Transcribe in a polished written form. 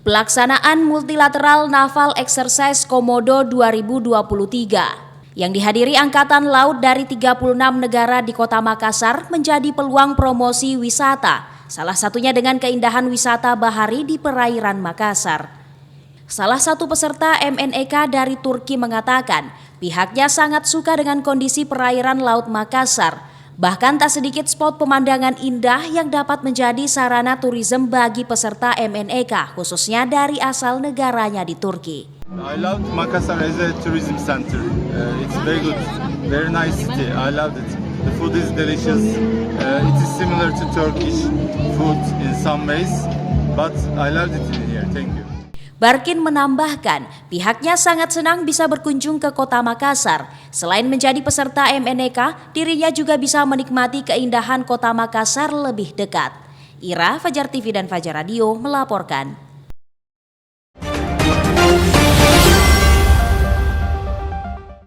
pelaksanaan Multilateral Naval Exercise Komodo 2023 yang dihadiri Angkatan Laut dari 36 negara di Kota Makassar menjadi peluang promosi wisata, salah satunya dengan keindahan wisata bahari di perairan Makassar. Salah satu peserta MNEK dari Turki mengatakan pihaknya sangat suka dengan kondisi perairan Laut Makassar. Bahkan tak sedikit spot pemandangan indah yang dapat menjadi sarana turisme bagi peserta MNEK, khususnya dari asal negaranya di Turki. I love Makassar as a tourism center. It's very good, very nice city. I loved it. The food is delicious. It is similar to Turkish food in some ways, but I loved it in here. Thank you. Barkin menambahkan, pihaknya sangat senang bisa berkunjung ke Kota Makassar. Selain menjadi peserta MNEK, dirinya juga bisa menikmati keindahan Kota Makassar lebih dekat. Ira, Fajar TV dan Fajar Radio melaporkan.